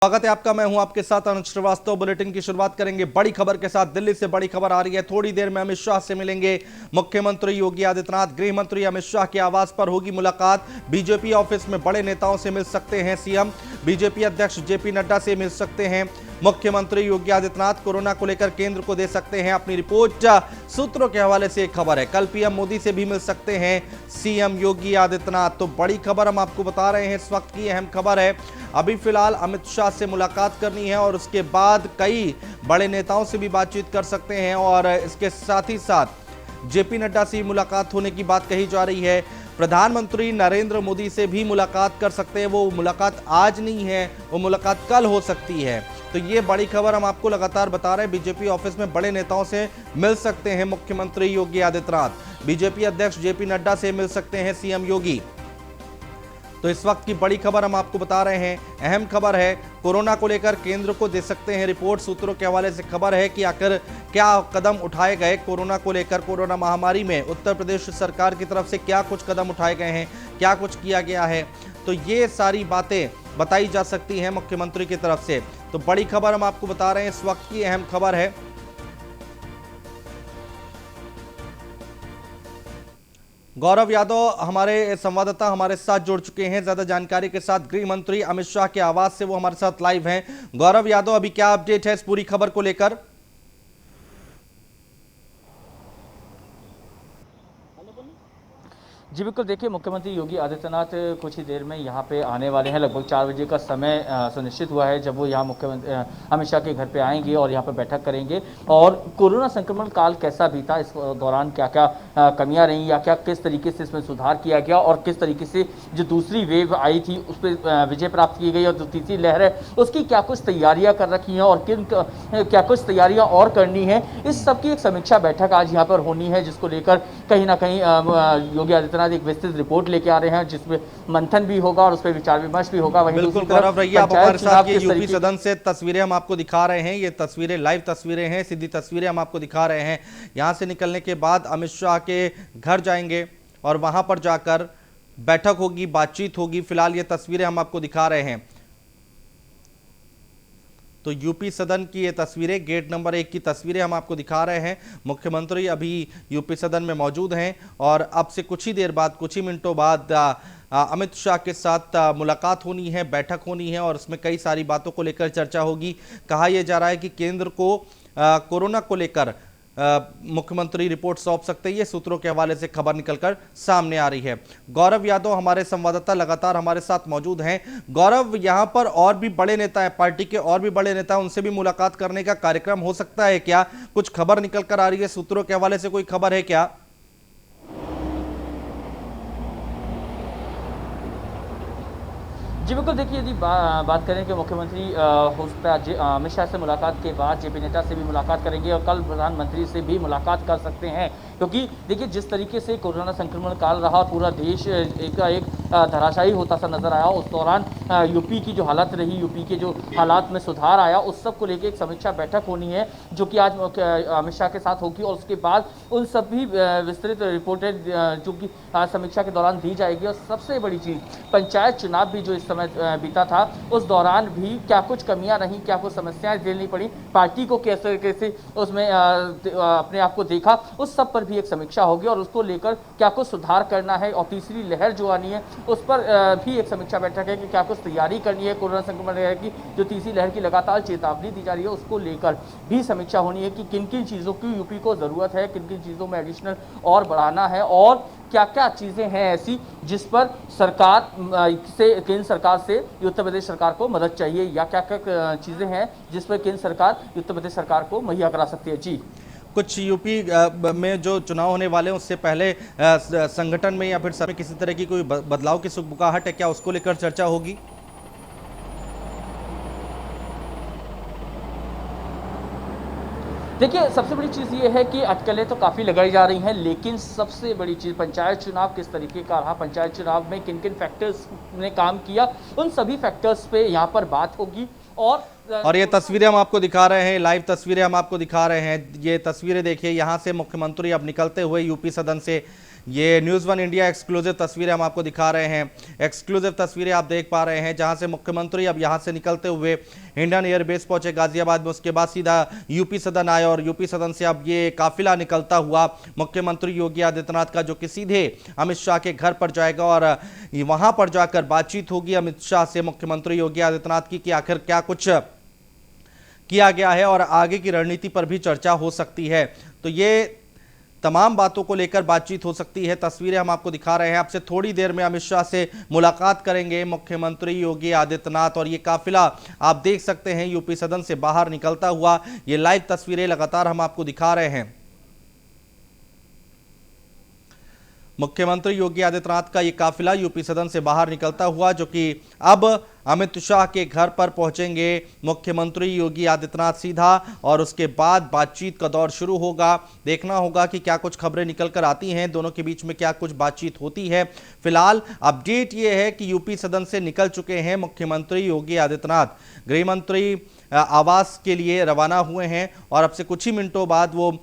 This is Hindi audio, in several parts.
स्वागत है आपका। मैं हूं आपके साथ अनुज श्रीवास्तव। बुलेटिन की शुरुआत करेंगे बड़ी खबर के साथ। दिल्ली से बड़ी खबर आ रही है। थोड़ी देर में अमित शाह से मिलेंगे मुख्यमंत्री योगी आदित्यनाथ। गृह मंत्री अमित शाह के आवास पर होगी मुलाकात। बीजेपी ऑफिस में बड़े नेताओं से मिल सकते हैं सीएम। बीजेपी अध्यक्ष जेपी नड्डा से मिल सकते हैं मुख्यमंत्री योगी आदित्यनाथ। कोरोना को लेकर केंद्र को दे सकते हैं अपनी रिपोर्ट। सूत्रों के हवाले से एक खबर है, कल पीएम मोदी से भी मिल सकते हैं सीएम योगी आदित्यनाथ। तो बड़ी खबर हम आपको बता रहे हैं, इस वक्त की अहम खबर है। अभी फिलहाल अमित शाह से मुलाकात करनी है और उसके बाद कई बड़े नेताओं से भी बातचीत कर सकते हैं और इसके साथ ही साथ जेपी नड्डा से मुलाकात होने की बात कही जा रही है। प्रधानमंत्री नरेंद्र मोदी से भी मुलाकात कर सकते हैं। वो मुलाकात आज नहीं है, वो मुलाकात कल हो सकती है। तो ये बड़ी खबर हम आपको लगातार बता रहे हैं। बीजेपी ऑफिस में बड़े नेताओं से मिल सकते हैं मुख्यमंत्री योगी आदित्यनाथ। बीजेपी अध्यक्ष जेपी नड्डा से मिल सकते हैं सीएम योगी। तो इस वक्त की बड़ी खबर हम आपको बता रहे हैं, अहम खबर है। कोरोना को लेकर केंद्र को दे सकते हैं रिपोर्ट। सूत्रों के हवाले से खबर है कि आखिर क्या कदम उठाए गए कोरोना को लेकर। कोरोना महामारी में उत्तर प्रदेश सरकार की तरफ से क्या कुछ कदम उठाए गए हैं, क्या कुछ किया गया है, तो ये सारी बातें बताई जा सकती हैं मुख्यमंत्री की तरफ से। तो बड़ी खबर हम आपको बता रहे हैं, इस वक्त की अहम खबर है। गौरव यादव हमारे संवाददाता हमारे साथ जुड़ चुके हैं ज्यादा जानकारी के साथ। गृह मंत्री अमित शाह के आवास से वो हमारे साथ लाइव हैं। गौरव यादव, अभी क्या अपडेट है इस पूरी खबर को लेकर? जी बिल्कुल, देखिए मुख्यमंत्री योगी आदित्यनाथ कुछ ही देर में यहाँ पे आने वाले हैं। लगभग 4 बजे का समय सुनिश्चित हुआ है जब वो यहाँ मुख्यमंत्री अमित शाह के घर पे आएंगे और यहाँ पे बैठक करेंगे। और कोरोना संक्रमण काल कैसा बीता, इस दौरान क्या क्या कमियां रहीं या क्या किस तरीके से इसमें सुधार किया गया और किस तरीके से जो दूसरी वेव आई थी उस पर विजय प्राप्त की गई और जो तीसरी लहर है उसकी क्या कुछ तैयारियाँ कर रखी हैं और क्या कुछ तैयारियाँ और करनी है, इस सब की एक समीक्षा बैठक आज यहाँ पर होनी है, जिसको लेकर कहीं ना कहीं योगी आदित्यनाथ एक विस्तृत रिपोर्ट लेके आ रहे हैं जिसमें मंथन भी होगा और उस पर विचार विमर्श भी होगा। वहीं बिल्कुल गौरव रहिए आप हमारे साथ। ये यूपी सदन से तस्वीरें हम आपको दिखा रहे हैं। ये तस्वीरें लाइव तस्वीरें हैं, सीधी तस्वीरें हम आपको दिखा रहे हैं। यहां से निकलने के बाद अमित शाह के घर जाएंगे और वहां पर जाकर बैठक होगी, बातचीत होगी। फिलहाल ये तस्वीरें हम आपको दिखा रहे हैं। तो यूपी सदन की ये तस्वीरें, गेट नंबर 1 की तस्वीरें हम आपको दिखा रहे हैं। मुख्यमंत्री अभी यूपी सदन में मौजूद हैं और अब से कुछ ही देर बाद, कुछ ही मिनटों बाद अमित शाह के साथ मुलाकात होनी है, बैठक होनी है और उसमें कई सारी बातों को लेकर चर्चा होगी। कहा यह जा रहा है कि केंद्र को कोरोना को लेकर मुख्यमंत्री रिपोर्ट सौंप सकते हैं। ये सूत्रों के हवाले से खबर निकलकर सामने आ रही है। गौरव यादव हमारे संवाददाता लगातार हमारे साथ मौजूद हैं। गौरव, यहां पर और भी बड़े नेता हैं, पार्टी के और भी बड़े नेता, उनसे भी मुलाकात करने का कार्यक्रम हो सकता है क्या? कुछ खबर निकल कर आ रही है सूत्रों के हवाले से, कोई खबर है क्या? जी बिल्कुल, देखिए यदि बात करें कि मुख्यमंत्री अमित शाह से मुलाकात के बाद जेपी नड्डा से भी मुलाकात करेंगे और कल प्रधानमंत्री से भी मुलाकात कर सकते हैं, क्योंकि देखिए जिस तरीके से कोरोना संक्रमण काल रहा, पूरा देश एक धराशायी होता सा नजर आया। उस दौरान यूपी की जो हालत रही, यूपी के जो हालात में सुधार आया, उस सब को लेकर एक समीक्षा बैठक होनी है जो कि आज अमित शाह के साथ होगी और उसके बाद उन सभी विस्तृत रिपोर्टें जो कि समीक्षा के दौरान दी जाएगी। और सबसे बड़ी चीज़, पंचायत चुनाव भी जो इस समय बीता था, उस दौरान भी क्या कुछ कमियां रहीं, क्या कुछ समस्याएं झेलनी पड़ी, पार्टी को किस तरीके से उसमें अपने आप को देखा, उस सब पर भी एक समीक्षा होगी और उसको लेकर क्या कुछ सुधार करना है। और तीसरी लहर जो आनी है उस पर भी एक समीक्षा बैठक है कि क्या कुछ तैयारी करनी है। कोरोना संक्रमण लहर की जो तीसरी लहर की लगातार चेतावनी दी जा रही है, उसको लेकर भी समीक्षा होनी है कि किन किन चीज़ों की यूपी को ज़रूरत है, किन किन चीज़ों में एडिशनल और बढ़ाना है और क्या क्या चीज़ें हैं ऐसी जिस पर सरकार से, केंद्र सरकार से उत्तर प्रदेश सरकार को मदद चाहिए, या क्या क्या चीज़ें हैं जिस पर केंद्र सरकार उत्तर प्रदेश सरकार को मुहैया करा सकती है। जी, कुछ यूपी में जो चुनाव होने वाले हैं उससे पहले संगठन में या फिर सब में किसी तरह की कोई बदलाव की सुगबुगाहट है क्या, उसको लेकर चर्चा होगी? देखिए सबसे बड़ी चीज़ ये है कि अटकलें तो काफ़ी लगाई जा रही हैं, लेकिन सबसे बड़ी चीज़ पंचायत चुनाव किस तरीके का रहा, पंचायत चुनाव में किन किन फैक्टर्स ने काम किया, उन सभी फैक्टर्स पे यहाँ पर बात होगी। और ये तस्वीरें हम आपको दिखा रहे हैं, लाइव तस्वीरें हम आपको दिखा रहे हैं। ये तस्वीरें देखिए, यहाँ से मुख्यमंत्री अब निकलते हुए यूपी सदन से ये न्यूज़ वन इंडिया एक्सक्लूसिव तस्वीरें हम आपको दिखा रहे हैं। एक्सक्लूसिव तस्वीरें आप देख पा रहे हैं जहां से मुख्यमंत्री अब यहां से निकलते हुए इंडियन एयरबेस पहुंचे गाजियाबाद में, उसके बाद सीधा यूपी सदन आए और यूपी सदन से अब ये काफिला निकलता हुआ मुख्यमंत्री योगी आदित्यनाथ का, जो कि सीधे अमित शाह के घर पर जाएगा और वहां पर जाकर बातचीत होगी अमित शाह से मुख्यमंत्री योगी आदित्यनाथ की कि आखिर क्या कुछ किया गया है और आगे की रणनीति पर भी चर्चा हो सकती है। तो ये तमाम बातों को लेकर बातचीत हो सकती है। तस्वीरें हम आपको दिखा रहे हैं। आपसे थोड़ी देर में अमित शाह से मुलाकात करेंगे मुख्यमंत्री योगी आदित्यनाथ और ये काफिला आप देख सकते हैं यूपी सदन से बाहर निकलता हुआ। ये लाइव तस्वीरें लगातार हम आपको दिखा रहे हैं। मुख्यमंत्री योगी आदित्यनाथ का ये काफिला यूपी सदन से बाहर निकलता हुआ, जो कि अब अमित शाह के घर पर पहुंचेंगे मुख्यमंत्री योगी आदित्यनाथ सीधा और उसके बाद बातचीत का दौर शुरू होगा। देखना होगा कि क्या कुछ खबरें निकल कर आती हैं, दोनों के बीच में क्या कुछ बातचीत होती है। फिलहाल अपडेट ये है कि यूपी सदन से निकल चुके हैं मुख्यमंत्री योगी आदित्यनाथ। गृह मंत्री आवास के लिए रवाना हुए हैं और अब से कुछ ही मिनटों बाद वो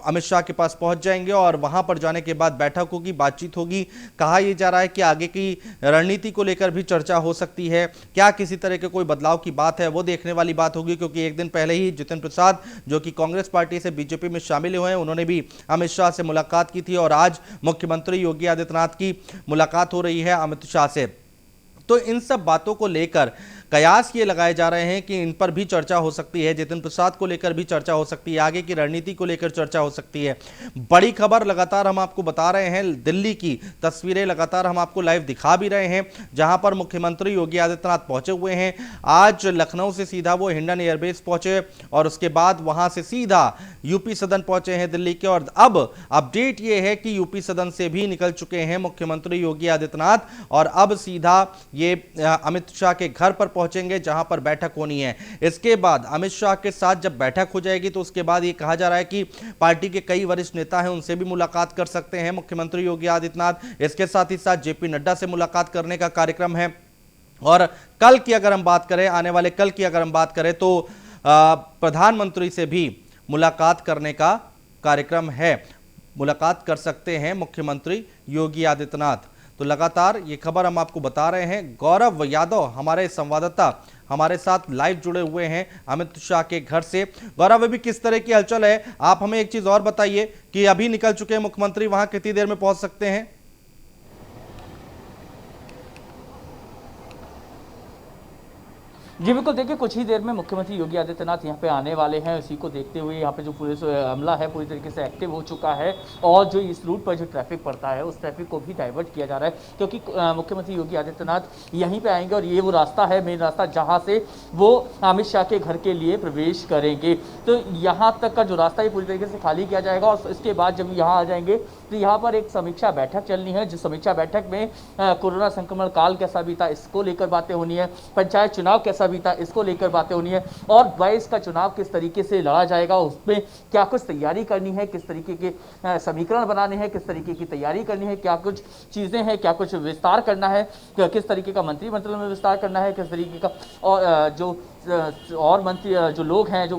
अमित शाह के पास पहुंच जाएंगे और वहां पर जाने के बाद बैठक होगी, बातचीत होगी। कहा यह जा रहा है कि आगे की रणनीति को लेकर भी चर्चा हो सकती है। क्या किसी तरह के कोई बदलाव की बात है, वो देखने वाली बात होगी, क्योंकि एक दिन पहले ही जितिन प्रसाद, जो कि कांग्रेस पार्टी से बीजेपी में शामिल हुए हैं, उन्होंने भी अमित शाह से मुलाकात की थी और आज मुख्यमंत्री योगी आदित्यनाथ की मुलाकात हो रही है अमित शाह से। तो इन सब बातों को लेकर कयास ये लगाए जा रहे हैं कि इन पर भी चर्चा हो सकती है, जितिन प्रसाद को लेकर भी चर्चा हो सकती है, आगे की रणनीति को लेकर चर्चा हो सकती है। बड़ी खबर लगातार हम आपको बता रहे हैं, दिल्ली की तस्वीरें लगातार हम आपको लाइव दिखा भी रहे हैं, जहां पर मुख्यमंत्री योगी आदित्यनाथ पहुंचे हुए हैं। आज लखनऊ से सीधा वो हिंडन एयरबेस पहुंचे और उसके बाद वहां से सीधा यूपी सदन पहुंचे हैं दिल्ली के। और अब अपडेट ये है कि यूपी सदन से भी निकल चुके हैं मुख्यमंत्री योगी आदित्यनाथ और अब सीधा ये अमित शाह के घर पर पहुंचेंगे, जहां पर बैठक होनी है। इसके बाद अमित शाह के साथ जब बैठक हो जाएगी तो उसके बाद ये कहा जा रहा है कि पार्टी के कई वरिष्ठ नेता हैं, उनसे भी मुलाकात कर सकते हैं मुख्यमंत्री योगी आदित्यनाथ। इसके साथ ही साथ जेपी नड्डा से मुलाकात करने का कार्यक्रम है। और कल की अगर हम बात करें, आने वाले कल की अगर हम बात करें तो प्रधानमंत्री से भी मुलाकात करने का कार्यक्रम है। मुलाकात कर सकते हैं मुख्यमंत्री योगी आदित्यनाथ। तो लगातार ये खबर हम आपको बता रहे हैं। गौरव यादव हमारे संवाददाता हमारे साथ लाइव जुड़े हुए हैं अमित शाह के घर से। गौरव, अभी किस तरह की हलचल है? आप हमें एक चीज और बताइए कि अभी निकल चुके हैं मुख्यमंत्री, वहां कितनी देर में पहुंच सकते हैं? जी बिल्कुल, देखिए कुछ ही देर में मुख्यमंत्री योगी आदित्यनाथ यहाँ पे आने वाले हैं। इसी को देखते हुए यहाँ पे जो पुलिस अमला है पूरी तरीके से एक्टिव हो चुका है और जो इस रूट पर जो ट्रैफिक पड़ता है उस ट्रैफिक को भी डाइवर्ट किया जा रहा है, क्योंकि मुख्यमंत्री योगी आदित्यनाथ यहीं पे आएंगे और ये वो रास्ता है, मेन रास्ता, जहाँ से वो अमित शाह के घर के लिए प्रवेश करेंगे। तो यहाँ तक का जो रास्ता है पूरी तरीके से खाली किया जाएगा और इसके बाद जब यहाँ आ जाएंगे तो यहाँ पर एक समीक्षा बैठक चलनी है, जिस समीक्षा बैठक में कोरोना संक्रमण काल कैसा बीता इसको लेकर बातें होनी है, पंचायत चुनाव कैसा बीता इसको लेकर बातें होनी है और 22 का चुनाव किस तरीके से लड़ा जाएगा, उसमें क्या कुछ तैयारी करनी है, किस तरीके के समीकरण बनाने हैं, किस तरीके की तैयारी करनी है, क्या कुछ चीज़ें हैं, क्या कुछ विस्तार करना है, किस तरीके का मंत्रिमंडल में विस्तार करना है, किस तरीके का और मंत्री जो लोग हैं, जो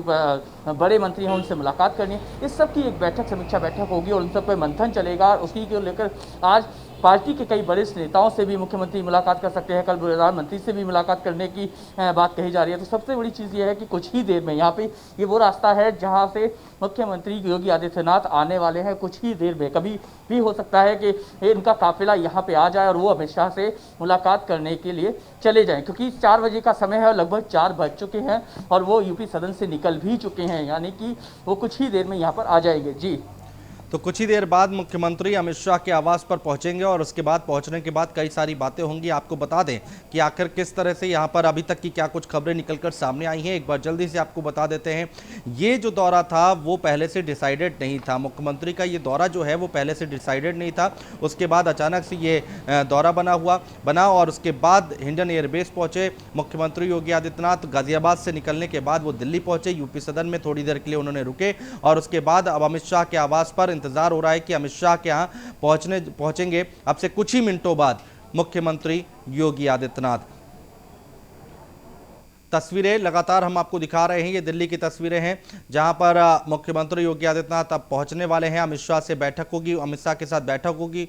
बड़े मंत्री हैं, उनसे मुलाकात करनी है। इस सब की एक बैठक, समीक्षा बैठक होगी और उन सब पर मंथन चलेगा। उसी को लेकर आज पार्टी के कई वरिष्ठ नेताओं से भी मुख्यमंत्री मुलाकात कर सकते हैं। कल प्रधानमंत्री से भी मुलाकात करने की बात कही जा रही है। तो सबसे बड़ी चीज़ ये है कि कुछ ही देर में यहाँ पे ये वो रास्ता है जहाँ से मुख्यमंत्री योगी आदित्यनाथ आने वाले हैं। कुछ ही देर में कभी भी हो सकता है कि इनका काफिला यहाँ पे आ जाए और वो अमित शाह से मुलाकात करने के लिए चले जाएं, क्योंकि 4 बजे का समय है, लगभग 4 बज चुके हैं और वो यूपी सदन से निकल भी चुके हैं, यानी कि वो कुछ ही देर में यहाँ पर आ जाएंगे। जी, तो कुछ ही देर बाद मुख्यमंत्री अमित शाह के आवास पर पहुंचेंगे और उसके बाद पहुंचने के बाद कई सारी बातें होंगी। आपको बता दें कि आखिर किस तरह से यहां पर अभी तक की क्या कुछ खबरें निकलकर सामने आई हैं, एक बार जल्दी से आपको बता देते हैं। ये जो दौरा था वो पहले से डिसाइडेड नहीं था। मुख्यमंत्री का ये दौरा जो है वो पहले से डिसाइडेड नहीं था। उसके बाद अचानक से ये दौरा बना और उसके बाद हिंडन एयरबेस पहुंचे मुख्यमंत्री योगी आदित्यनाथ। गाजियाबाद से निकलने के बाद वो दिल्ली पहुंचे, यूपी सदन में थोड़ी देर के लिए उन्होंने रुके और उसके बाद अब अमित शाह के आवास पर इंतजार हो रहा है कि अमित शाह के यहाँ पहुंचेंगे अब से कुछ ही मिनटों बाद मुख्यमंत्री योगी आदित्यनाथ। तस्वीरें लगातार हम आपको दिखा रहे हैं। ये दिल्ली की तस्वीरें हैं जहां पर मुख्यमंत्री योगी आदित्यनाथ अब पहुंचने वाले हैं। अमित शाह से बैठक होगी, अमित शाह के साथ बैठक होगी,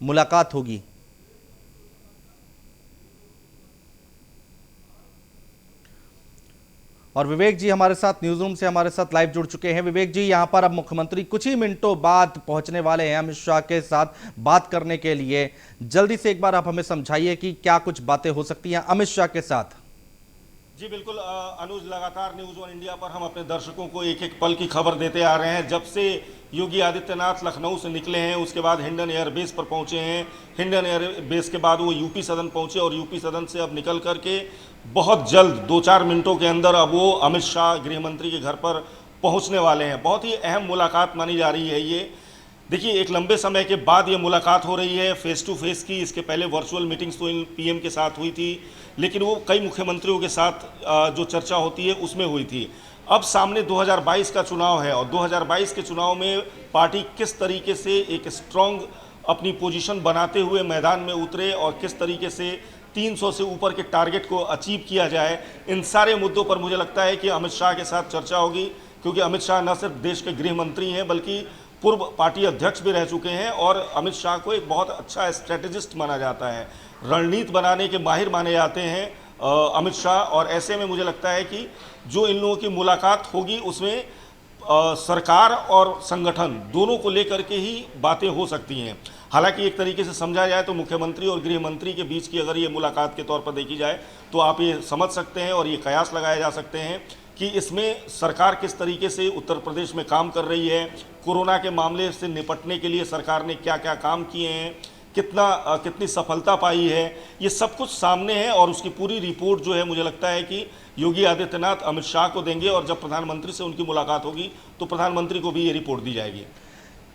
मुलाकात होगी। और विवेक जी हमारे साथ न्यूज रूम से हमारे साथ लाइव जुड़ चुके हैं। विवेक जी, यहां पर अब मुख्यमंत्री कुछ ही मिनटों बाद पहुंचने वाले हैं अमित शाह के साथ बात करने के लिए। जल्दी से एक बार आप हमें समझाइए कि क्या कुछ बातें हो सकती हैं अमित शाह के साथ। जी बिल्कुल अनुज, लगातार न्यूज़ वन इंडिया पर हम अपने दर्शकों को एक एक पल की खबर देते आ रहे हैं। जब से योगी आदित्यनाथ लखनऊ से निकले हैं, उसके बाद हिंडन एयरबेस पर पहुंचे हैं। हिंडन एयरबेस के बाद वो यूपी सदन पहुंचे और यूपी सदन से अब निकल करके बहुत जल्द 2-4 मिनटों के अंदर अब वो अमित शाह गृह मंत्री के घर पर पहुंचने वाले हैं। बहुत ही अहम मुलाकात मानी जा रही है ये। देखिए, एक लंबे समय के बाद ये मुलाकात हो रही है फेस टू फेस की। इसके पहले वर्चुअल मीटिंग्स तो इन पीएम के साथ हुई थी, लेकिन वो कई मुख्यमंत्रियों के साथ जो चर्चा होती है उसमें हुई थी। अब सामने 2022 का चुनाव है और 2022 के चुनाव में पार्टी किस तरीके से एक स्ट्रॉन्ग अपनी पोजीशन बनाते हुए मैदान में उतरे और किस तरीके से 300 से ऊपर के टारगेट को अचीव किया जाए, इन सारे मुद्दों पर मुझे लगता है कि अमित शाह के साथ चर्चा होगी। क्योंकि अमित शाह न सिर्फ देश के गृह मंत्री हैं बल्कि पूर्व पार्टी अध्यक्ष भी रह चुके हैं और अमित शाह को एक बहुत अच्छा स्ट्रेटेजिस्ट माना जाता है, रणनीति बनाने के माहिर माने जाते हैं अमित शाह। और ऐसे में मुझे लगता है कि जो इन लोगों की मुलाकात होगी उसमें सरकार और संगठन दोनों को लेकर के ही बातें हो सकती हैं। हालांकि एक तरीके से समझा जाए तो मुख्यमंत्री और गृह मंत्री के बीच की अगर ये मुलाकात के तौर पर देखी जाए तो आप ये समझ सकते हैं और ये कयास लगाए जा सकते हैं कि इसमें सरकार किस तरीके से उत्तर प्रदेश में काम कर रही है, कोरोना के मामले से निपटने के लिए सरकार ने क्या क्या काम किए हैं, कितनी सफलता पाई है, ये सब कुछ सामने है। और उसकी पूरी रिपोर्ट जो है मुझे लगता है कि योगी आदित्यनाथ अमित शाह को देंगे और जब प्रधानमंत्री से उनकी मुलाकात होगी तो प्रधानमंत्री को भी ये रिपोर्ट दी जाएगी।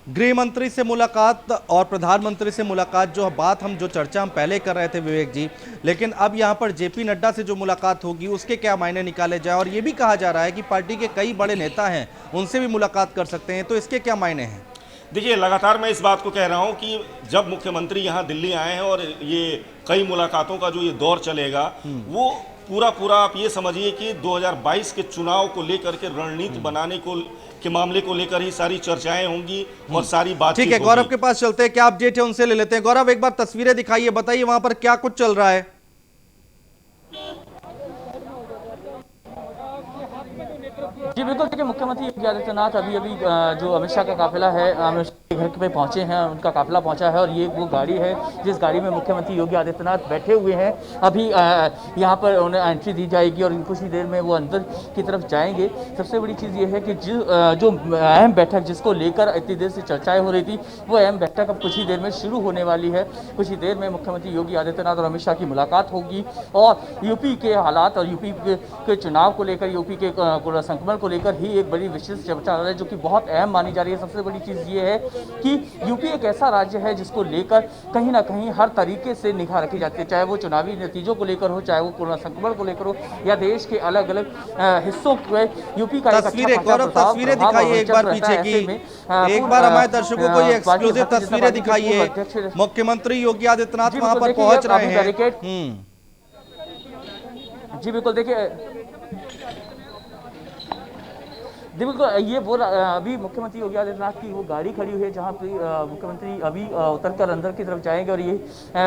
गृह मंत्री से मुलाकात और प्रधानमंत्री से मुलाकात जो चर्चा हम पहले कर रहे थे विवेक जी, लेकिन अब यहां पर जेपी नड्डा से जो मुलाकात होगी उसके क्या मायने निकाले जाए। और ये भी कहा जा रहा है कि पार्टी के कई बड़े नेता हैं उनसे भी मुलाकात कर सकते हैं, तो इसके क्या मायने हैं? देखिए, लगातार मैं इस बात को कह रहा हूं कि जब मुख्यमंत्री यहां दिल्ली आए हैं और ये कई मुलाकातों का जो ये दौर चलेगा वो पूरा आप ये समझिए कि 2022 के चुनाव को लेकर के रणनीति बनाने के मामले को लेकर ही सारी चर्चाएं होंगी और सारी बातचीत। ठीक है, गौरव के पास चलते हैं, क्या अपडेट है उनसे ले लेते हैं। गौरव, एक बार तस्वीरें दिखाइए, बताइए वहां पर क्या कुछ चल रहा है। जी बिल्कुल, देखिए मुख्यमंत्री योगी आदित्यनाथ अभी जो अमित शाह का काफिला है अमित शाह के घर पे पहुंचे हैं, उनका काफिला पहुंचा है और ये वो गाड़ी है जिस गाड़ी में मुख्यमंत्री योगी आदित्यनाथ बैठे हुए हैं। अभी यहाँ पर उन्हें एंट्री दी जाएगी और कुछ ही देर में वो अंदर की तरफ जाएंगे। सबसे बड़ी चीज़ ये है कि जो अहम बैठक जिसको लेकर इतनी देर से चर्चाएँ हो रही थी वो अहम बैठक अब कुछ ही देर में शुरू होने वाली है। कुछ ही देर में मुख्यमंत्री योगी आदित्यनाथ और अमित शाह की मुलाकात होगी और यूपी के हालात और यूपी के चुनाव को लेकर, यूपी के कोरोना संक्रमण को लेकर ही एक बड़ी विशेष चर्चा है जो कि बहुत अहम मानी जा रही है। सबसे बड़ी चीज़ ये है कि यूपी एक ऐसा राज्य है जिसको लेकर कहीं ना कहीं हर तरीके से निगाह रखी जाती है, चाहे वो चुनावी नतीजों को लेकर हो, चाहे वो कोरोना संक्रमण को लेकर हो या देश के अलग अलग हिस्सों में यूपी का तस्वीरें दिखाइए एक बार पीछे की, एक बार हमारे दर्शकों को ये एक्सक्लूसिव तस्वीरें दिखाइए। मुख्यमंत्री योगी आदित्यनाथ वहां पर पहुंच रहे हैं। जी बिल्कुल, देखिए बिल्कुल ये वो अभी मुख्यमंत्री योगी आदित्यनाथ की वो गाड़ी खड़ी हुई है जहाँ पे मुख्यमंत्री अभी उतर कर अंदर की तरफ जाएंगे और ये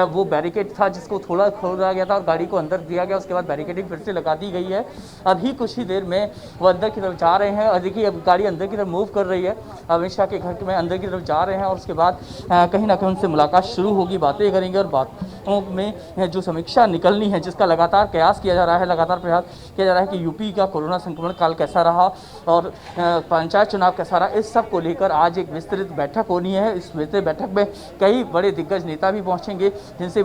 वो बैरिकेड था जिसको थोड़ा खोला गया था और गाड़ी को अंदर दिया गया, उसके बाद बैरिकेडिंग फिर से लगा दी गई है। अभी कुछ ही देर में वो अंदर की तरफ जा रहे हैं और देखिए अब गाड़ी अंदर की तरफ मूव कर रही है, अमित शाह के घर में अंदर की तरफ जा रहे हैं और उसके बाद कहीं ना कहीं उनसे मुलाकात शुरू होगी, बातें करेंगे और बातों में जो समीक्षा निकलनी है जिसका लगातार प्रयास किया जा रहा है, लगातार प्रयास किया जा रहा है कि यूपी का कोरोना संक्रमण काल कैसा रहा और पंचायत चुनाव कैसा रहा, इस सब को लेकर आज एक विस्तृत बैठक होनी है। इस विस्तृत बैठक में कई बड़े दिग्गज नेता भी पहुंचेंगे जिनसे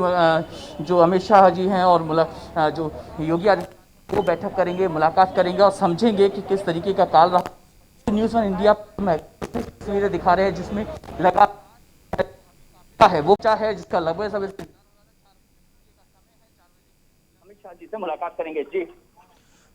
जो अमित शाह जी हैं और जो योगी आदित्यनाथ वो बैठक करेंगे, मुलाकात करेंगे और समझेंगे कि किस तरीके का काल रहा। न्यूज़ वन इंडिया में तस्वीरें दिखा रहे हैं जिसमें लगा है वो है जिसका लगभग सब अमित शाह जी से मुलाकात करेंगे। जी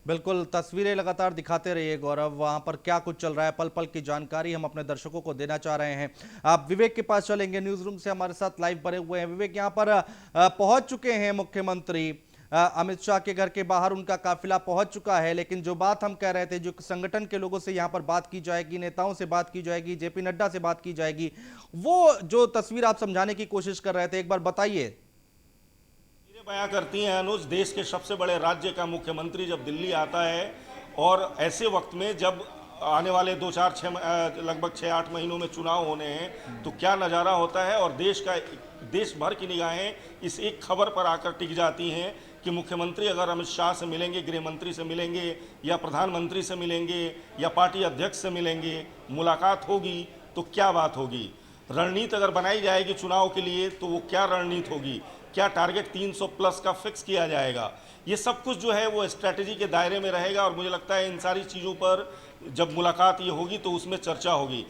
बिल्कुल, तस्वीरें लगातार दिखाते रहिए गौरव, वहां पर क्या कुछ चल रहा है पल पल की जानकारी हम अपने दर्शकों को देना चाह रहे हैं। आप विवेक के पास चलेंगे, न्यूज रूम से हमारे साथ लाइव बने हुए हैं। विवेक, यहां पर पहुंच चुके हैं मुख्यमंत्री, अमित शाह के घर के बाहर उनका काफिला पहुंच चुका है। लेकिन जो बात हम कह रहे थे, जो संगठन के लोगों से यहां पर बात की जाएगी, नेताओं से बात की जाएगी, जेपी नड्डा से बात की जाएगी, वो जो तस्वीर आप समझाने की कोशिश कर रहे थे, एक बार बताइए। बयां करती हैं अनुज, देश के सबसे बड़े राज्य का मुख्यमंत्री जब दिल्ली आता है और ऐसे वक्त में जब आने वाले 2-4 लगभग 6-8 महीनों में चुनाव होने हैं, तो क्या नज़ारा होता है। और देश भर की निगाहें इस एक खबर पर आकर टिक जाती हैं कि मुख्यमंत्री अगर अमित शाह से मिलेंगे, गृह मंत्री से मिलेंगे या प्रधानमंत्री से मिलेंगे या पार्टी अध्यक्ष से मिलेंगे, मुलाकात होगी तो क्या बात होगी। रणनीति अगर बनाई जाएगी चुनाव के लिए तो वो क्या रणनीति होगी, क्या टारगेट 300 प्लस का फिक्स किया जाएगा, ये सब कुछ जो है वो स्ट्रैटेजी के दायरे में रहेगा। और मुझे लगता है इन सारी चीज़ों पर जब मुलाकात ये होगी तो उसमें चर्चा होगी।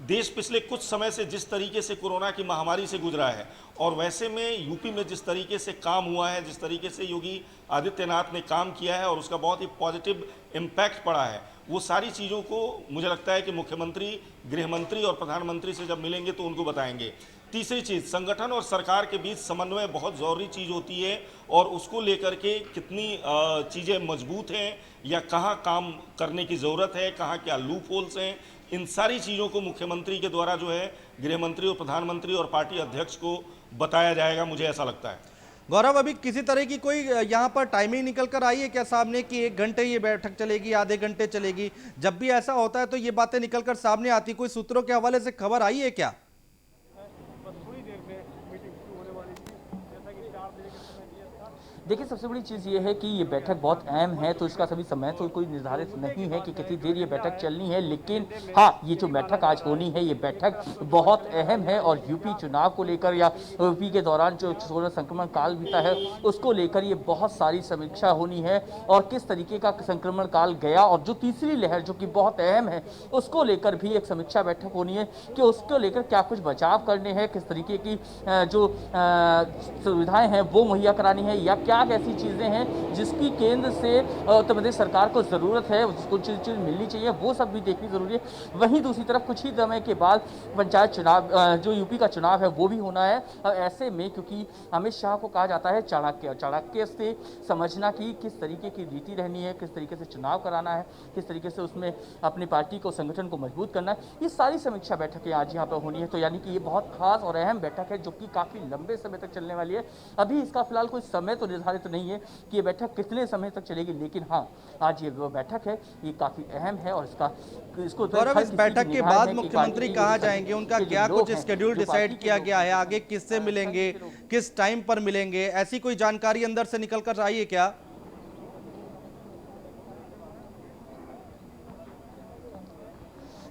देश पिछले कुछ समय से जिस तरीके से कोरोना की महामारी से गुजरा है और वैसे में यूपी में जिस तरीके से काम हुआ है, जिस तरीके से योगी आदित्यनाथ ने काम किया है और उसका बहुत ही पॉजिटिव इम्पैक्ट पड़ा है, वो सारी चीज़ों को मुझे लगता है कि मुख्यमंत्री, गृह मंत्री और प्रधानमंत्री से जब मिलेंगे तो उनको बताएंगे। तीसरी चीज़, संगठन और सरकार के बीच समन्वय बहुत ज़रूरी चीज़ होती है और उसको लेकर के कितनी चीज़ें मजबूत हैं या कहाँ काम करने की ज़रूरत है, कहाँ क्या लूप होल्स हैं, इन सारी चीज़ों को मुख्यमंत्री के द्वारा जो है गृह मंत्री और प्रधानमंत्री और पार्टी अध्यक्ष को बताया जाएगा, मुझे ऐसा लगता है। गौरव, अभी किसी तरह की कोई यहाँ पर टाइमिंग निकल कर आई है क्या सामने कि 1 घंटे ये बैठक चलेगी, आधे घंटे चलेगी? जब भी ऐसा होता है तो ये बातें निकल कर सामने आती, कोई सूत्रों के हवाले से खबर आई है क्या? देखिए, सबसे बड़ी चीज़ ये है कि ये बैठक बहुत अहम है, तो इसका सभी समय तो कोई निर्धारित नहीं है कि कितनी देर ये बैठक चलनी है। लेकिन हाँ, ये जो बैठक आज होनी है, ये बैठक बहुत अहम है और यूपी चुनाव को लेकर या यूपी के दौरान जो कोरोना संक्रमण काल बीता है उसको लेकर ये बहुत सारी समीक्षा होनी है और किस तरीके का संक्रमण काल गया और जो तीसरी लहर जो कि बहुत अहम है उसको लेकर भी एक समीक्षा बैठक होनी है कि उसको लेकर क्या कुछ बचाव करने हैं, किस तरीके की जो सुविधाएँ हैं वो मुहैया करानी है या क्या ऐसी चीज़ें हैं जिसकी केंद्र से उत्तर प्रदेश सरकार को ज़रूरत है, उसको चीज़ मिलनी चाहिए, वो सब भी देखनी ज़रूरी है। वहीं दूसरी तरफ कुछ ही समय के बाद पंचायत चुनाव, जो यूपी का चुनाव है वो भी होना है। ऐसे में क्योंकि अमित शाह को कहा जाता है चाणक्य से समझना कि किस तरीके की नीति रहनी है, किस तरीके से चुनाव कराना है, किस तरीके से उसमें अपनी पार्टी को, संगठन को मजबूत करना है, ये सारी समीक्षा बैठकें आज यहाँ पर होनी है। तो यानी कि ये बहुत खास और अहम बैठक है जो कि काफ़ी लंबे समय तक चलने वाली है। अभी इसका फिलहाल कोई समय तो निर्धारित नहीं है कि ये बैठक कितने समय तक चलेगी, लेकिन हाँ, आज ये वो बैठक है, ये काफी अहम है और इसको गौरव, इस बैठक के बाद मुख्यमंत्री कहाँ जाएंगे, उनका क्या कुछ शेड्यूल डिसाइड किया गया है, आगे किससे मिलेंगे, किस टाइम पर मिलेंगे, ऐसी कोई जानकारी अंदर से निकल कर आई है क्या?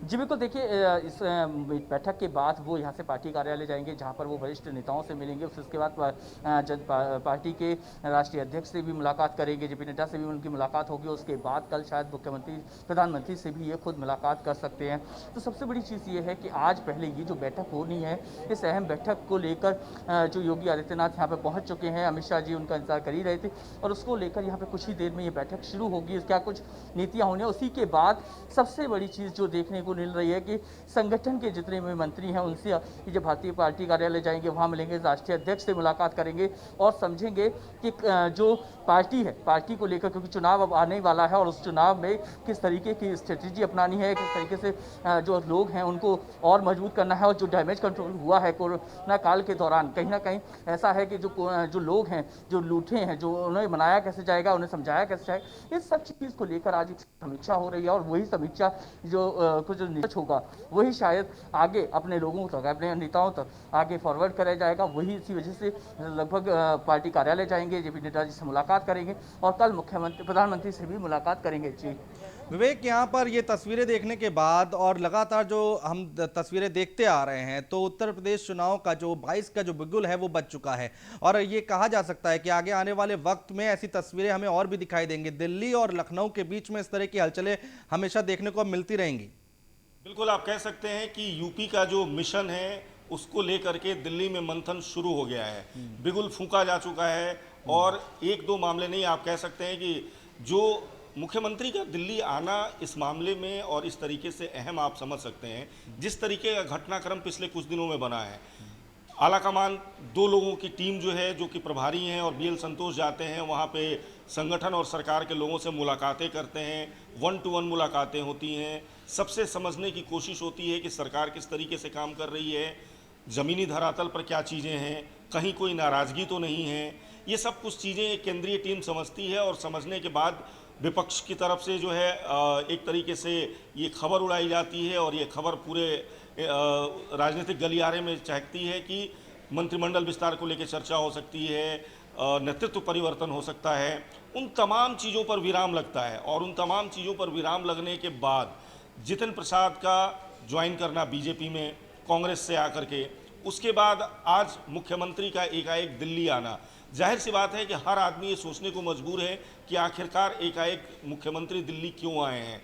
जी बिल्कुल, देखिए इस बैठक के बाद वो यहाँ से पार्टी कार्यालय जाएंगे जहाँ पर वो वरिष्ठ नेताओं से मिलेंगे। उसके बाद पार्टी के राष्ट्रीय अध्यक्ष से भी मुलाकात करेंगे, जेपी नड्डा से भी उनकी मुलाकात होगी। उसके बाद कल शायद मुख्यमंत्री, प्रधानमंत्री से भी ये खुद मुलाकात कर सकते हैं। तो सबसे बड़ी चीज़ ये है कि आज पहले ये जो बैठक होनी है, इस अहम बैठक को लेकर जो योगी आदित्यनाथ यहाँ पर पहुँच चुके हैं, अमित शाह जी उनका इंतजार कर ही रहे थे और उसको लेकर यहाँ पर कुछ ही देर में ये बैठक शुरू होगी। क्या कुछ नीतियाँ होनी है, उसी के बाद सबसे बड़ी चीज़ जो देखने को मिल रही है कि संगठन के जितने भी मंत्री हैं उनसे ये जब भारतीय पार्टी कार्यालय जाएंगे वहां मिलेंगे, राष्ट्रीय अध्यक्ष से मुलाकात करेंगे और समझेंगे कि जो पार्टी है, पार्टी को लेकर, क्योंकि चुनाव अब आने वाला है और उस चुनाव में किस तरीके की स्ट्रेटेजी अपनानी है, किस तरीके से जो लोग हैं उनको और मजबूत करना है। और जो डैमेज कंट्रोल हुआ है कोरोना काल के दौरान, कहीं ना कहीं ऐसा है कि जो लोग हैं, जो लूटे हैं, जो उन्हें मनाया कैसे जाएगा, उन्हें समझाया कैसे जाएगा, इस सब चीज़ को लेकर आज एक समीक्षा हो रही है। और वही समीक्षा जो कुछ होगा वही शायद आगे अपने लोगों तक, अपने नेताओं तक आगे फॉरवर्ड कराया जाएगा। वही इसी वजह से लगभग पार्टी कार्यालय जाएंगे, जेपी नड्डा जी से मुलाकात करेंगे और कल मुख्यमंत्री, प्रधानमंत्री से भी मुलाकात करेंगे। जी विवेक, यहाँ पर ये तस्वीरें देखने के बाद और लगातार जो हम तस्वीरें देखते आ रहे हैं तो उत्तर प्रदेश चुनाव का जो 22 का जो बिगुल है वो बच चुका है और ये कहा जा सकता है कि आगे आने वाले वक्त में ऐसी तस्वीरें हमें और भी दिखाई देंगी। दिल्ली और लखनऊ के बीच में इस तरह की हलचलें हमेशा देखने को मिलती रहेंगी। बिल्कुल, आप कह सकते हैं कि यूपी का जो मिशन है उसको लेकर के दिल्ली में मंथन शुरू हो गया है, बिगुल फूंका जा चुका है और एक दो मामले नहीं, आप कह सकते हैं कि जो मुख्यमंत्री का दिल्ली आना इस मामले में और इस तरीके से अहम, आप समझ सकते हैं जिस तरीके का घटनाक्रम पिछले कुछ दिनों में बना है। आला कमान 2 लोगों की टीम जो है, जो कि प्रभारी हैं और BL संतोष जाते हैं वहाँ पे, संगठन और सरकार के लोगों से मुलाकातें करते हैं, 1 to 1 मुलाकातें होती हैं, सबसे समझने की कोशिश होती है कि सरकार किस तरीके से काम कर रही है, ज़मीनी धरातल पर क्या चीज़ें हैं, कहीं कोई नाराज़गी तो नहीं है। ये सब कुछ चीज़ें एक केंद्रीय टीम समझती है और समझने के बाद विपक्ष की तरफ से जो है एक तरीके से ये खबर उड़ाई जाती है और ये खबर पूरे राजनीतिक गलियारे में चहकती है कि मंत्रिमंडल विस्तार को लेकर चर्चा हो सकती है, नेतृत्व परिवर्तन हो सकता है। उन तमाम चीज़ों पर विराम लगता है और उन तमाम चीज़ों पर विराम लगने के बाद जितिन प्रसाद का ज्वाइन करना बीजेपी में कांग्रेस से आकर के, उसके बाद आज मुख्यमंत्री का एकाएक दिल्ली आना, जाहिर सी बात है कि हर आदमी ये सोचने को मजबूर है कि आखिरकार एकाएक मुख्यमंत्री दिल्ली क्यों आए हैं,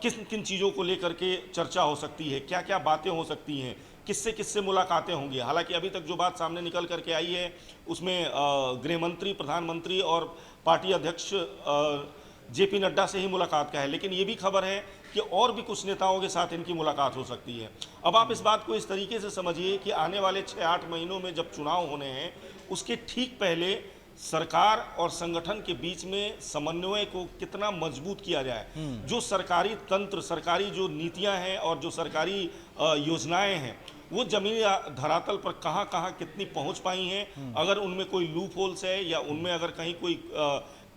किन किन चीज़ों को लेकर के चर्चा हो सकती है, क्या क्या बातें हो सकती हैं, किससे किससे मुलाकातें होंगी। हालांकि अभी तक जो बात सामने निकल करके आई है उसमें गृह मंत्री, प्रधानमंत्री और पार्टी अध्यक्ष JP नड्डा से ही मुलाकात का है, लेकिन ये भी खबर है कि और भी कुछ नेताओं के साथ इनकी मुलाकात हो सकती है। अब आप इस बात को इस तरीके से समझिए कि आने वाले 6-8 महीनों में जब चुनाव होने हैं, उसके ठीक पहले सरकार और संगठन के बीच में समन्वय को कितना मजबूत किया जाए, जो सरकारी तंत्र, सरकारी जो नीतियां हैं और जो सरकारी योजनाएं हैं, वो जमीनी धरातल पर कहां कहां कितनी पहुंच पाई हैं, अगर उनमें कोई लूप होल्स है या उनमें अगर कहीं कोई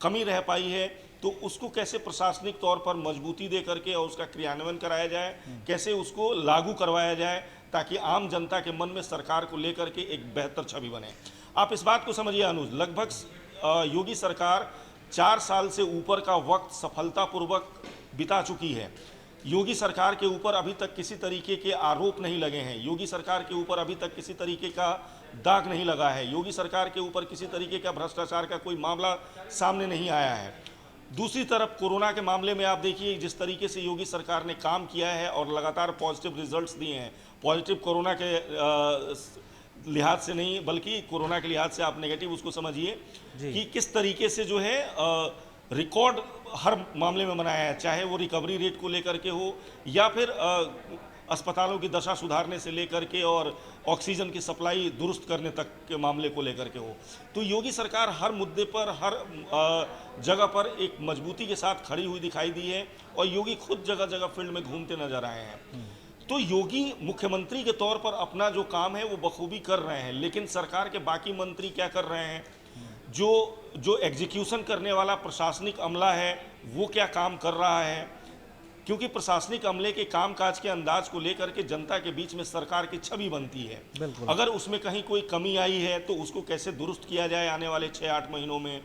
कमी रह पाई है तो उसको कैसे प्रशासनिक तौर पर मजबूती दे करके और उसका क्रियान्वयन कराया जाए, कैसे उसको लागू करवाया जाए ताकि आम जनता के मन में सरकार को लेकर के एक बेहतर छवि बने। आप इस बात को समझिए अनुज, लगभग योगी सरकार 4 साल से ऊपर का वक्त सफलतापूर्वक बिता चुकी है। योगी सरकार के ऊपर अभी तक किसी तरीके के आरोप नहीं लगे हैं, योगी सरकार के ऊपर अभी तक किसी तरीके का दाग नहीं लगा है, योगी सरकार के ऊपर किसी तरीके का भ्रष्टाचार का कोई मामला सामने नहीं आया है। दूसरी तरफ कोरोना के मामले में आप देखिए जिस तरीके से योगी सरकार ने काम किया है और लगातार पॉजिटिव रिजल्ट्स दिए हैं, पॉजिटिव कोरोना के लिहाज से नहीं बल्कि कोरोना के लिहाज से आप नेगेटिव उसको समझिए कि किस तरीके से जो है रिकॉर्ड हर मामले में बनाया है, चाहे वो रिकवरी रेट को लेकर के हो या फिर अस्पतालों की दशा सुधारने से लेकर के और ऑक्सीजन की सप्लाई दुरुस्त करने तक के मामले को लेकर के हो। तो योगी सरकार हर मुद्दे पर, हर जगह पर एक मजबूती के साथ खड़ी हुई दिखाई दी है और योगी खुद जगह जगह फील्ड में घूमते नजर आए हैं। तो योगी मुख्यमंत्री के तौर पर अपना जो काम है वो बखूबी कर रहे हैं, लेकिन सरकार के बाकी मंत्री क्या कर रहे हैं, जो एग्जीक्यूशन करने वाला प्रशासनिक अमला है वो क्या काम कर रहा है, क्योंकि प्रशासनिक अमले के कामकाज के अंदाज को लेकर के जनता के बीच में सरकार की छवि बनती है। अगर उसमें कहीं कोई कमी आई है तो उसको कैसे दुरुस्त किया जाए आने वाले 6-8 महीनों में,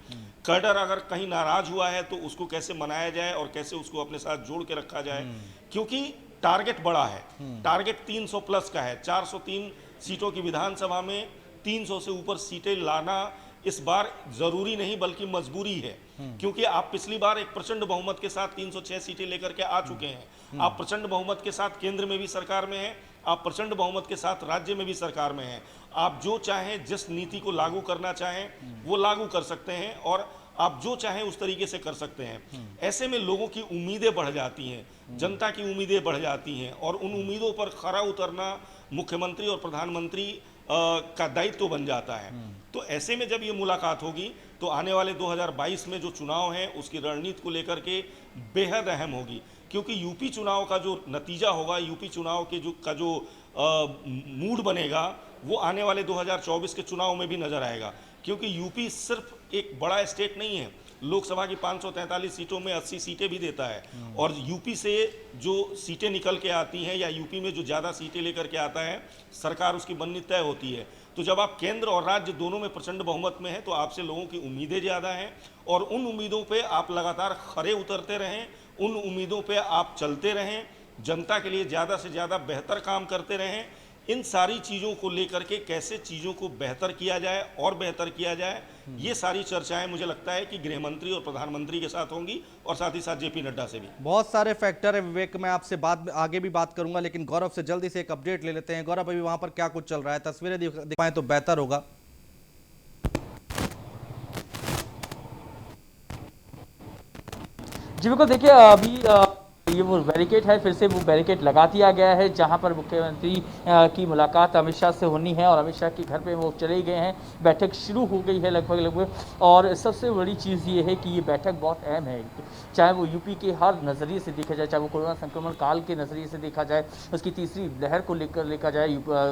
कैडर अगर कहीं नाराज हुआ है तो उसको कैसे मनाया जाए और कैसे उसको अपने साथ जोड़ के रखा जाए, क्योंकि टारगेट बड़ा है, टारगेट 300 प्लस का है। 403 सीटों की विधानसभा में 300 से ऊपर सीटें लाना इस बार जरूरी नहीं बल्कि मजबूरी है, क्योंकि आप पिछली बार एक प्रचंड बहुमत के साथ 306 सीटें लेकर के आ चुके हैं। आप प्रचंड बहुमत के साथ केंद्र में भी सरकार में हैं, आप प्रचंड बहुमत के साथ राज्य में भी सरकार में हैं। आप जो चाहें, जिस नीति को लागू करना चाहें वो लागू कर सकते हैं और आप जो चाहें उस तरीके से कर सकते हैं। ऐसे में लोगों की उम्मीदें बढ़ जाती हैं, जनता की उम्मीदें बढ़ जाती हैं और उन उम्मीदों पर खरा उतरना मुख्यमंत्री और प्रधानमंत्री का दायित्व बन जाता है। तो ऐसे में जब ये मुलाकात होगी तो आने वाले 2022 में जो चुनाव है उसकी रणनीति को लेकर के बेहद अहम होगी, क्योंकि यूपी चुनाव का जो नतीजा होगा, यूपी चुनाव के जो मूड बनेगा वो आने वाले 2024 के चुनाव में भी नजर आएगा। क्योंकि यूपी सिर्फ एक बड़ा स्टेट नहीं है, लोकसभा की 543 सीटों में 80 सीटें भी देता है और यूपी से जो सीटें निकल के आती हैं या यूपी में जो ज़्यादा सीटें लेकर के आता है सरकार उसकी बननी तय होती है। तो जब आप केंद्र और राज्य दोनों में प्रचंड बहुमत में हैं तो आपसे लोगों की उम्मीदें ज़्यादा हैं और उन उम्मीदों पे आप लगातार खरे उतरते रहें, उन उम्मीदों पे आप चलते रहें, जनता के लिए ज़्यादा से ज़्यादा बेहतर काम करते रहें। इन सारी चीज़ों को लेकर के कैसे चीज़ों को बेहतर किया जाए और बेहतर किया जाए, ये सारी चर्चाएं मुझे लगता है कि गृह मंत्री और प्रधानमंत्री के साथ होंगी और साथ ही साथ JP नड्डा से भी। बहुत सारे फैक्टर है विवेक, मैं आपसे आगे भी बात करूंगा, लेकिन गौरव से जल्दी से एक अपडेट ले लेते हैं। गौरव, अभी वहां पर क्या कुछ चल रहा है, तस्वीरें दिखाएं तो बेहतर होगा। जी बिल्कुल, देखिए अभी ये वो बैरिकेड है, फिर से वो बैरिकेड लगा दिया गया है जहां पर मुख्यमंत्री की मुलाकात अमित शाह से होनी है और अमित शाह के घर पे वो चले गए हैं। बैठक शुरू हो गई है लगभग और सबसे बड़ी चीज़ ये है कि ये बैठक बहुत अहम है, चाहे वो यूपी के हर नज़रिए से देखा जाए, चाहे वो कोरोना संक्रमण काल के नज़रिए से देखा जाए, उसकी तीसरी लहर को लेकर देखा जाए,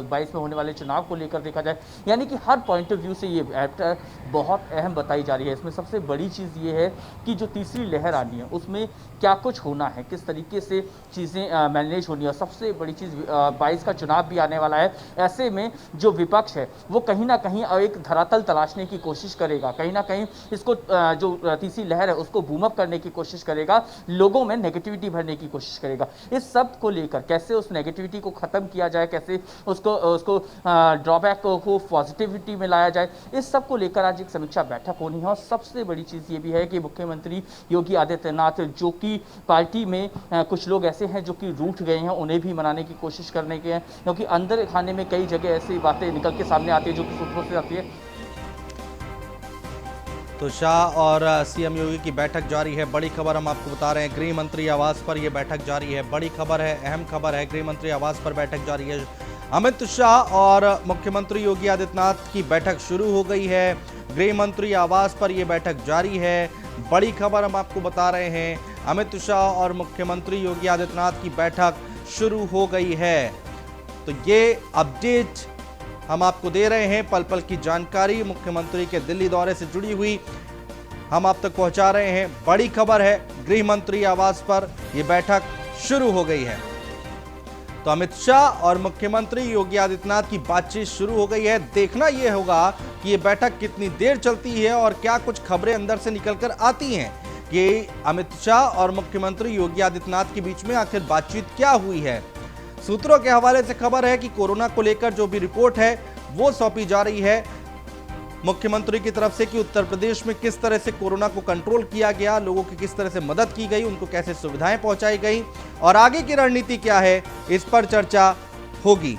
22 में होने वाले चुनाव को लेकर देखा जाए, यानी कि हर पॉइंट ऑफ व्यू से ये बैठक बहुत अहम बताई जा रही है। इसमें सबसे बड़ी चीज़ ये है कि जो तीसरी लहर आनी है उसमें क्या कुछ होना है, किस तरीके से चीज़ें मैनेज होनी है। और सबसे बड़ी चीज़ 22 का चुनाव भी आने वाला है, ऐसे में जो विपक्ष है वो कहीं ना कहीं एक धरातल तलाशने की कोशिश करेगा, कहीं ना कहीं इसको जो तीसरी लहर है उसको बूम अप करने की कोशिश करेगा, लोगों में नेगेटिविटी भरने की कोशिश करेगा। इस सब को लेकर कैसे उस नेगेटिविटी को ख़त्म किया जाए, कैसे उसको ड्रॉबैक को पॉजिटिविटी में लाया जाए, इस सब को लेकर आज एक समीक्षा बैठक होनी है। और सबसे बड़ी चीज़ ये भी है कि मुख्यमंत्री योगी आदित्यनाथ, जो कि पार्टी में कुछ लोग ऐसे हैं जो कि रूठ गए हैं, उन्हें भी मनाने की कोशिश करने के हैं, क्योंकि अंदर खाने में कई जगह ऐसी बातें निकल के सामने आती है जो कि सूत्रों से आती है। तो शाह और सीएम योगी की बैठक जारी है। बड़ी खबर हम आपको बता रहे हैं, गृह मंत्री आवास पर यह बैठक जारी है। बड़ी खबर है, अहम खबर है, गृह मंत्री आवास पर बैठक जारी है। अमित शाह और मुख्यमंत्री योगी आदित्यनाथ की बैठक शुरू हो गई है। गृह मंत्री आवास पर यह बैठक जारी है। बड़ी खबर हम आपको बता रहे हैं, अमित शाह और मुख्यमंत्री योगी आदित्यनाथ की बैठक शुरू हो गई है। तो ये अपडेट हम आपको दे रहे हैं, पल पल की जानकारी मुख्यमंत्री के दिल्ली दौरे से जुड़ी हुई हम आप तक पहुंचा रहे हैं। बड़ी खबर है, गृह मंत्री आवास पर यह बैठक शुरू हो गई है। तो अमित शाह और मुख्यमंत्री योगी आदित्यनाथ की बातचीत शुरू हो गई है। देखना यह होगा कि यह बैठक कितनी देर चलती है और क्या कुछ खबरें अंदर से निकलकर आती हैं कि अमित शाह और मुख्यमंत्री योगी आदित्यनाथ के बीच में आखिर बातचीत क्या हुई है। सूत्रों के हवाले से खबर है कि कोरोना को लेकर जो भी रिपोर्ट है वो सौंपी जा रही है मुख्यमंत्री की तरफ से कि उत्तर प्रदेश में किस तरह से कोरोना को कंट्रोल किया गया, लोगों की किस तरह से मदद की गई, उनको कैसे सुविधाएं पहुंचाई गई और आगे की रणनीति क्या है, इस पर चर्चा होगी।